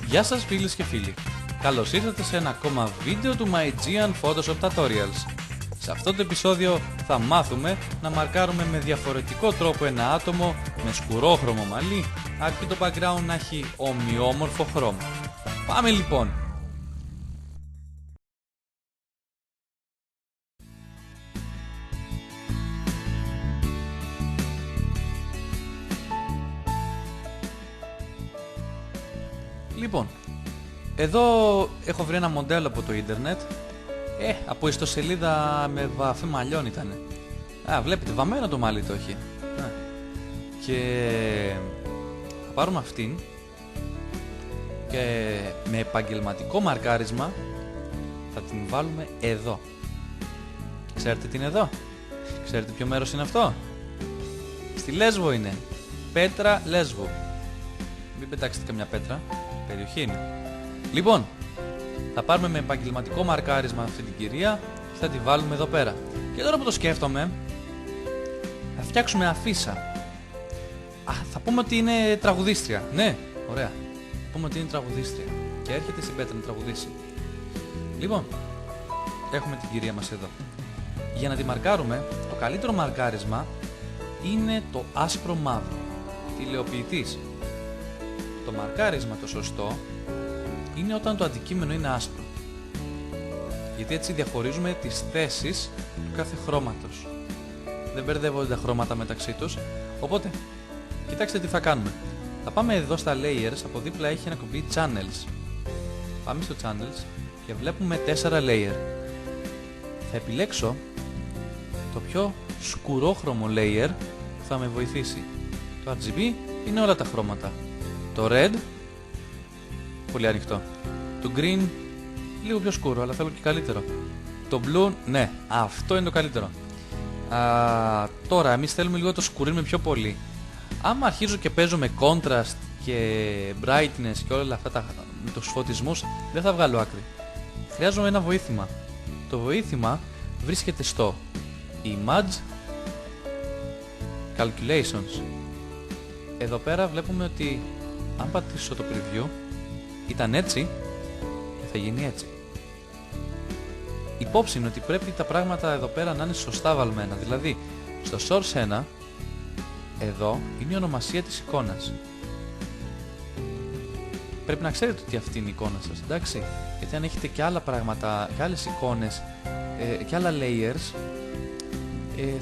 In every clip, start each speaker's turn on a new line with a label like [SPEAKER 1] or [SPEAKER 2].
[SPEAKER 1] Γεια σας φίλες και φίλοι. Καλώς ήρθατε σε ένα ακόμα βίντεο του MyGean Photoshop Tutorials. Σε αυτό το επεισόδιο θα μάθουμε να μαρκάρουμε με διαφορετικό τρόπο ένα άτομο με σκουρόχρωμο μαλλί, αρκεί το background να έχει ομοιόμορφο χρώμα. Πάμε λοιπόν! Λοιπόν, εδώ έχω βρει ένα μοντέλο από το ίντερνετ, από ιστοσελίδα με βαφή μαλλιών ήτανε. Βλέπετε, βαμμένο το μαλλί το έχει. Και θα πάρουμε αυτήν και με επαγγελματικό μαρκάρισμα θα την βάλουμε εδώ. Ξέρετε τι είναι εδώ? Ξέρετε ποιο μέρος είναι αυτό? Στη Λέσβο είναι. Πέτρα Λέσβου. Μην πετάξετε καμιά πέτρα. Περιοχή είναι. Λοιπόν, θα πάρουμε με επαγγελματικό μαρκάρισμα αυτή την κυρία και θα τη βάλουμε εδώ πέρα. Και τώρα που το σκέφτομαι, θα φτιάξουμε αφίσα. Θα πούμε ότι είναι τραγουδίστρια. Ναι, ωραία. Θα πούμε ότι είναι τραγουδίστρια και έρχεται στην πέτρα να τραγουδήσει. Λοιπόν, έχουμε την κυρία μας εδώ. Για να τη μαρκάρουμε, το καλύτερο μαρκάρισμα είναι το άσπρο μαύρο. Τηλεοποιητής. Το μαρκάρισμα το σωστό είναι όταν το αντικείμενο είναι άσπρο. Γιατί έτσι διαχωρίζουμε τις θέσεις του κάθε χρώματος. Δεν μπερδεύονται τα χρώματα μεταξύ τους. Οπότε, κοιτάξτε τι θα κάνουμε. Θα πάμε εδώ στα layers, από δίπλα έχει ένα κουμπί channels. Πάμε στο channels και βλέπουμε 4 layer. Θα επιλέξω το πιο σκουρόχρωμο layer που θα με βοηθήσει. Το RGB είναι όλα τα χρώματα. Το red, πολύ ανοιχτό. Το green, λίγο πιο σκούρο, αλλά θέλω και καλύτερο. Το blue, ναι, αυτό είναι το καλύτερο. Τώρα, εμείς θέλουμε λίγο το σκουρίνουμε πιο πολύ. Άμα αρχίζω και παίζω με contrast και brightness και όλα αυτά με τους φωτισμούς, δεν θα βγάλω άκρη. Χρειάζομαι ένα βοήθημα. Το βοήθημα βρίσκεται στο Image Calculations. Εδώ πέρα βλέπουμε ότι αν πατήσω το preview ήταν έτσι και θα γίνει έτσι. Υπόψη είναι ότι πρέπει τα πράγματα εδώ πέρα να είναι σωστά βαλμένα. Δηλαδή στο source 1 εδώ είναι η ονομασία της εικόνας. Πρέπει να ξέρετε ότι αυτή είναι η εικόνα σας, εντάξει? Γιατί αν έχετε και άλλα πράγματα, και άλλες εικόνες και άλλα layers,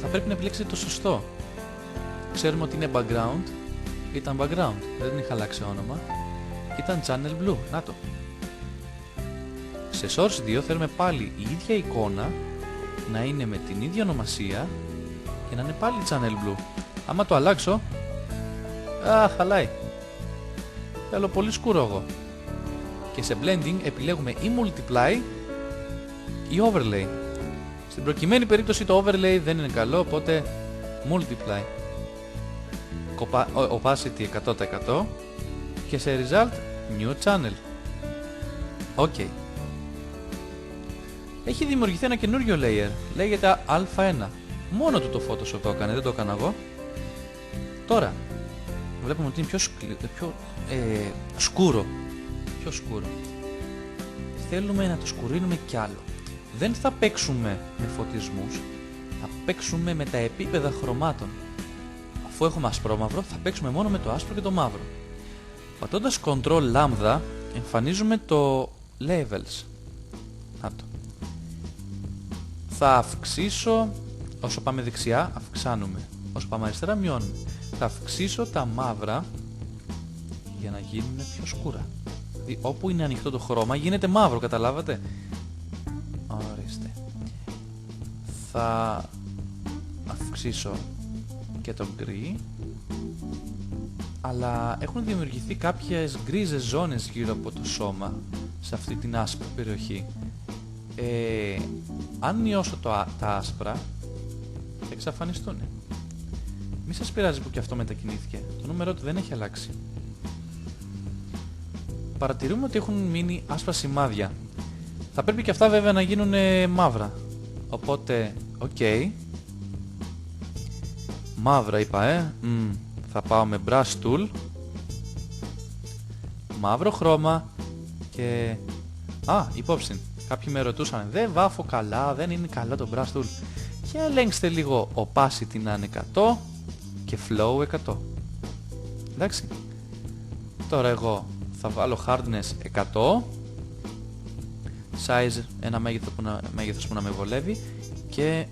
[SPEAKER 1] θα πρέπει να επιλέξετε το σωστό. Ξέρουμε ότι είναι background. Ήταν background, δεν είχα αλλάξει όνομα. Ήταν channel blue, να το. Σε source 2 θέλουμε πάλι η ίδια εικόνα να είναι με την ίδια ονομασία και να είναι πάλι channel blue. Άμα το αλλάξω, χαλάει. Θέλω πολύ σκούρο εγώ. Και σε blending επιλέγουμε ή multiply ή overlay. Στην προκειμένη περίπτωση το overlay δεν είναι καλό, οπότε multiply. Opacity 100% και σε result new channel. Ok. Έχει δημιουργηθεί ένα καινούριο layer, λέγεται α1. Μόνο του το Photoshop το έκανε, δεν το έκανα εγώ. Τώρα βλέπουμε ότι είναι πιο σκούρο. Πιο σκούρο. Θέλουμε να το σκουρίνουμε κι άλλο. Δεν θα παίξουμε με φωτισμούς, θα παίξουμε με τα επίπεδα χρωμάτων. Αφού έχουμε ασπρόμαυρο, θα παίξουμε μόνο με το άσπρο και το μαύρο. Πατώντας Ctrl λάμδα, εμφανίζουμε το Levels. Να το. Θα αυξήσω, όσο πάμε δεξιά, αυξάνουμε. Όσο πάμε αριστερά, μειώνουμε. Θα αυξήσω τα μαύρα για να γίνουν πιο σκούρα. Δηλαδή, όπου είναι ανοιχτό το χρώμα, γίνεται μαύρο, καταλάβατε? Ορίστε. Θα αυξήσω και το γκρι, αλλά έχουν δημιουργηθεί κάποιες γκρίζες ζώνες γύρω από το σώμα σε αυτή την άσπρη περιοχή. Αν μειώσω τα άσπρα θα εξαφανιστούν. Μη σας πειράζει που και αυτό μετακινήθηκε, το νούμερό του δεν έχει αλλάξει. Παρατηρούμε ότι έχουν μείνει άσπρα σημάδια. Θα πρέπει και αυτά βέβαια να γίνουν μαύρα, οπότε ok. Μαύρα είπα, θα πάω με brush tool, μαύρο χρώμα Και... υπόψη, κάποιοι με ρωτούσαν, δεν βάφω καλά, δεν είναι καλά το brush tool. Και ελέγξτε λίγο opacity να είναι 100 και flow 100. Εντάξει. Τώρα εγώ θα βάλω hardness 100, size ένα μέγεθος που να με βολεύει και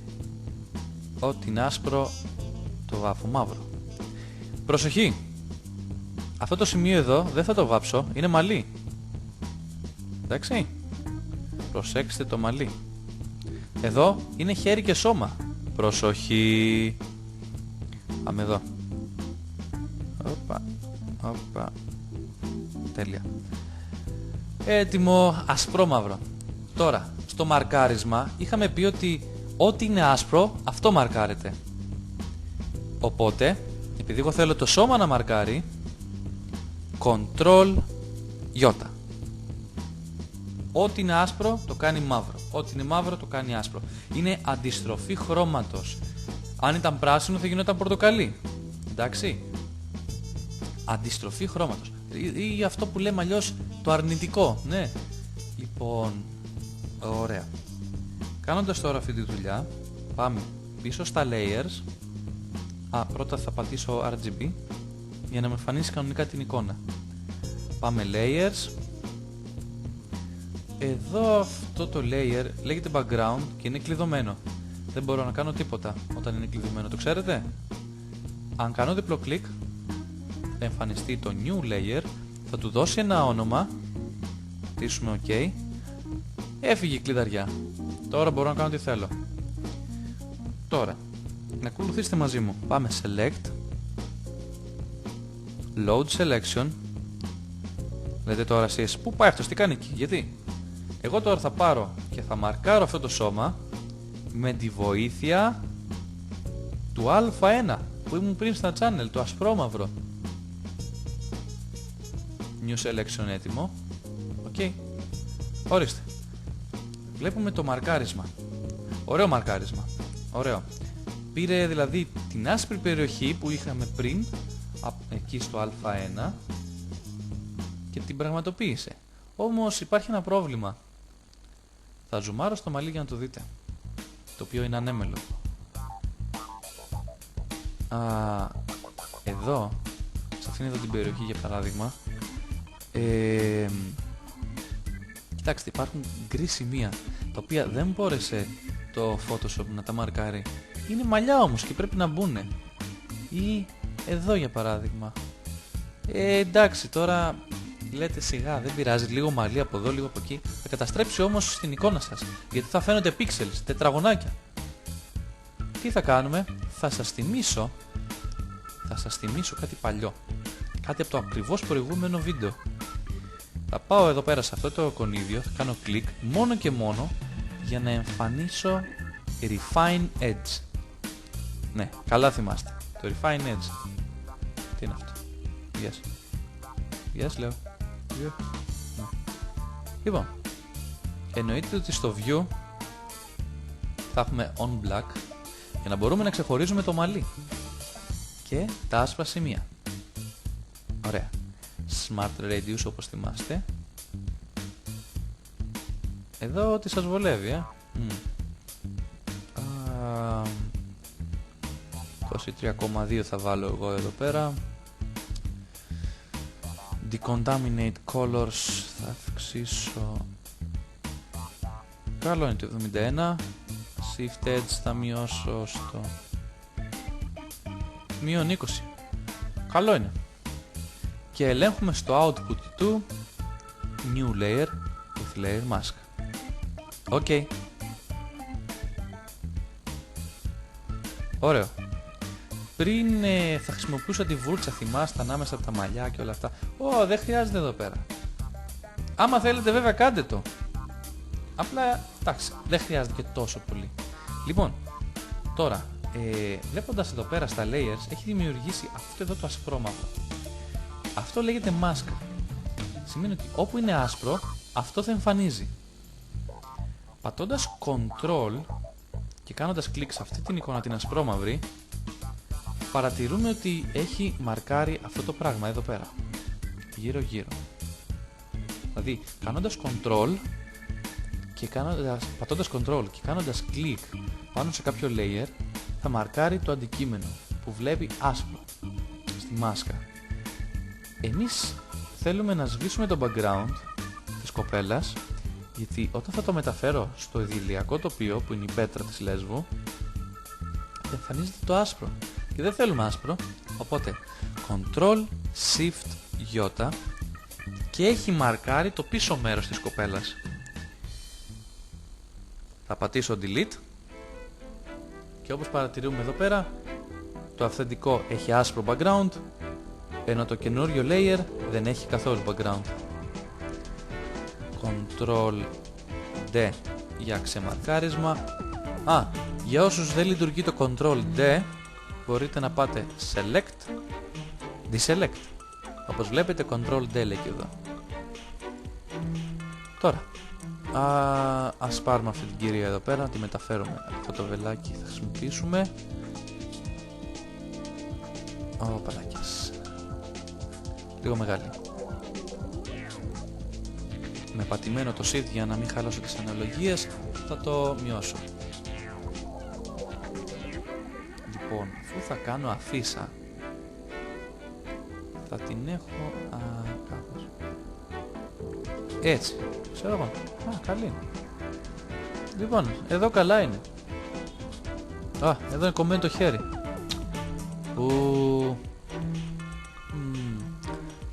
[SPEAKER 1] ό,τι είναι άσπρο το βάφω μαύρο. Προσοχή! Αυτό το σημείο εδώ δεν θα το βάψω, είναι μαλλί. Εντάξει. Προσέξτε το μαλλί. Εδώ είναι χέρι και σώμα. Προσοχή! Πάμε εδώ. Όπα. Τέλεια. Έτοιμο, ασπρόμαυρο. Τώρα, στο μαρκάρισμα είχαμε πει ότι ό,τι είναι άσπρο, αυτό μαρκάρεται. Οπότε, επειδή εγώ θέλω το σώμα να μαρκάρει, Ctrl Ι. Ό,τι είναι άσπρο το κάνει μαύρο. Ό,τι είναι μαύρο το κάνει άσπρο. Είναι αντιστροφή χρώματος. Αν ήταν πράσινο θα γινόταν πορτοκαλί. Εντάξει. Αντιστροφή χρώματος. Ή αυτό που λέμε αλλιώς το αρνητικό. Ναι. Λοιπόν, ωραία. Κάνοντας τώρα αυτή τη δουλειά, πάμε πίσω στα layers. Πρώτα θα πατήσω RGB για να με εμφανίσει κανονικά την εικόνα. Πάμε layers. Εδώ αυτό το layer λέγεται background και είναι κλειδωμένο. Δεν μπορώ να κάνω τίποτα όταν είναι κλειδωμένο, το ξέρετε? Αν κάνω διπλό κλικ θα εμφανιστεί το new layer, θα του δώσει ένα όνομα, πατήσουμε OK, έφυγε η κλειδαριά. Τώρα μπορώ να κάνω τι θέλω. Τώρα, να ακολουθήσετε μαζί μου. Πάμε select, load selection. Λέτε τώρα εσείς, πού πάει αυτός, τι κάνει εκεί, γιατί? Εγώ τώρα θα πάρω και θα μαρκάρω αυτό το σώμα με τη βοήθεια του α1 που ήμουν πριν στα channel, το ασπρόμαυρο. New selection έτοιμο. Ok. Ορίστε. Βλέπουμε το μαρκάρισμα. Ωραίο μαρκάρισμα. Ωραίο. Πήρε δηλαδή την άσπρη περιοχή που είχαμε πριν, εκεί στο α1, και την πραγματοποίησε. Όμως υπάρχει ένα πρόβλημα. Θα ζουμάρω στο μαλλί για να το δείτε. Το οποίο είναι ανέμελο. Εδώ, σε αυτήν εδώ την περιοχή για παράδειγμα, κοιτάξτε, υπάρχουν γκρι σημεία τα οποία δεν μπόρεσε το Photoshop να τα μαρκάρει. Είναι μαλλιά όμως και πρέπει να μπουνε. Ή εδώ για παράδειγμα. Εντάξει, τώρα λέτε σιγά, δεν πειράζει, λίγο μαλλί από εδώ, λίγο από εκεί. Θα καταστρέψει όμως στην εικόνα σας, γιατί θα φαίνονται pixels, τετραγωνάκια. Τι θα κάνουμε? Θα σας θυμίσω κάτι παλιό. Κάτι από το ακριβώς προηγούμενο βίντεο. Θα πάω εδώ πέρα σε αυτό το εικονίδιο, θα κάνω κλικ μόνο και μόνο για να εμφανίσω Refine Edge. Ναι, καλά θυμάστε. Το Refine Edge. Τι είναι αυτό? Yes, λέω. Yeah. Ναι. Λοιπόν, εννοείται ότι στο View θα έχουμε On Black για να μπορούμε να ξεχωρίζουμε το μαλλί και τα άσπρα σημεία. Ωραία. Smart Radius όπως θυμάστε. Εδώ ό,τι σας βολεύει, 23,2 θα βάλω εγώ εδώ πέρα. Decontaminate Colors θα αυξήσω. Καλό είναι το 71. Shift Edge θα μειώσω στο -20. Καλό είναι. Και ελέγχουμε στο output του New Layer with Layer Mask. Ok. Ωραίο. Πριν θα χρησιμοποιούσα τη βούρτσα, θυμάστε, ανάμεσα από τα μαλλιά και όλα αυτά. Δεν χρειάζεται εδώ πέρα. Άμα θέλετε βέβαια κάντε το. Απλά, εντάξει, δεν χρειάζεται και τόσο πολύ. Λοιπόν, τώρα, βλέποντας εδώ πέρα στα layers, έχει δημιουργήσει αυτό εδώ το ασπρόμαυρο. Αυτό λέγεται mask. Σημαίνει ότι όπου είναι άσπρο, αυτό θα εμφανίζει. Πατώντας Ctrl και κάνοντας κλικ σε αυτή την εικόνα την ασπρόμαυρη, παρατηρούμε ότι έχει μαρκάρει αυτό το πράγμα εδώ πέρα, γύρω γύρω. Δηλαδή κάνοντας control και πατώντας control και κάνοντας κλικ πάνω σε κάποιο layer θα μαρκάρει το αντικείμενο που βλέπει άσπρο στη μάσκα. Εμείς θέλουμε να σβήσουμε το background της κοπέλας, γιατί όταν θα το μεταφέρω στο ιδηλιακό τοπίο που είναι η πέτρα της Λέσβου εμφανίζεται το άσπρο και δεν θέλουμε άσπρο, οπότε Ctrl Shift J και έχει μαρκάρει το πίσω μέρος της κοπέλας. Θα πατήσω Delete και όπως παρατηρούμε εδώ πέρα το αυθεντικό έχει άσπρο background ενώ το καινούριο layer δεν έχει καθόλου background. Ctrl D για ξεμαρκάρισμα. Για όσους δεν λειτουργεί το Ctrl D μπορείτε να πάτε Select, Deselect. Όπως βλέπετε Ctrl D λέει και εδώ. Τώρα ας πάρουμε αυτή την κυρία εδώ πέρα, να τη μεταφέρουμε. Αυτό το βελάκι θα χρησιμοποιήσουμε. Παλάκες. Λίγο μεγάλη. Με πατημένο το Shift για να μην χαλάσω τις αναλογίες θα το μειώσω. Λοιπόν, αφού θα κάνω αφίσα θα την έχω κάπως έτσι, ξέρω εγώ. Καλή. Λοιπόν, εδώ καλά είναι. Εδώ είναι κομμένο το χέρι.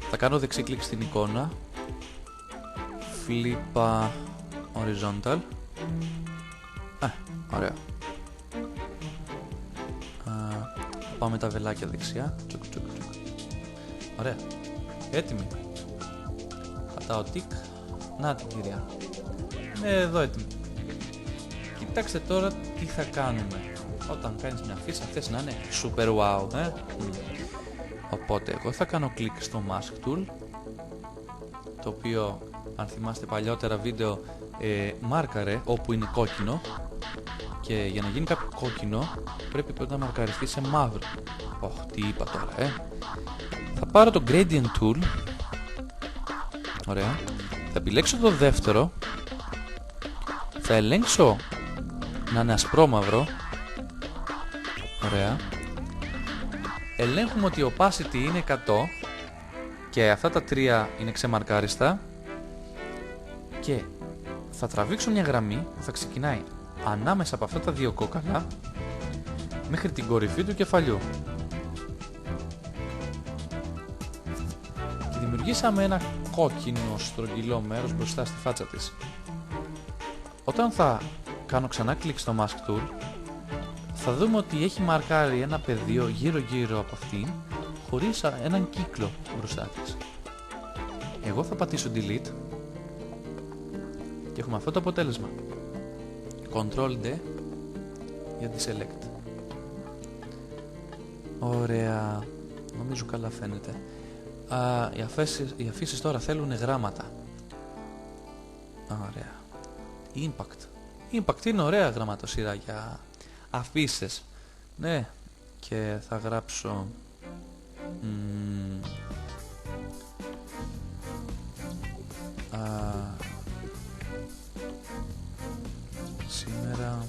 [SPEAKER 1] Θα κάνω δεξί κλικ στην εικόνα, flip horizontal. Ωραία. Πάμε τα βελάκια δεξιά. Ωραία. Έτοιμη. Πατάω τικ. Να την κυρία. Εδώ έτοιμη. Κοιτάξτε τώρα τι θα κάνουμε. Όταν κάνεις μια φύσα θες να είναι super wow. Οπότε εγώ θα κάνω κλικ στο mask tool, το οποίο αν θυμάστε παλιότερα βίντεο μάρκαρε όπου είναι κόκκινο, και για να γίνει κάποιο κόκκινο πρέπει πρώτα να μαρκαριστεί σε μαύρο. Τι είπα τώρα, Θα πάρω το gradient tool. Ωραία. Θα επιλέξω το δεύτερο. Θα ελέγξω να είναι ασπρόμαυρο. Ωραία. Ελέγχουμε ότι η opacity είναι 100 και αυτά τα τρία είναι ξεμαρκάριστα, και θα τραβήξω μια γραμμή που θα ξεκινάει ανάμεσα από αυτά τα δύο κόκαλα μέχρι την κορυφή του κεφαλιού και δημιουργήσαμε ένα κόκκινο στρογγυλό μέρος μπροστά στη φάτσα της. Όταν θα κάνω ξανά κλικ στο mask tool θα δούμε ότι έχει μαρκάρει ένα πεδίο γύρω γύρω από αυτήν χωρίς έναν κύκλο μπροστά της. Εγώ θα πατήσω delete και έχουμε αυτό το αποτέλεσμα. Ctrl D για deselect. Ωραία. Νομίζω καλά φαίνεται. Οι αφήσεις τώρα θέλουν γράμματα. Ωραία. Impact είναι ωραία γραμματοσυρά για αφήσεις. Ναι. Και θα γράψω σήμερα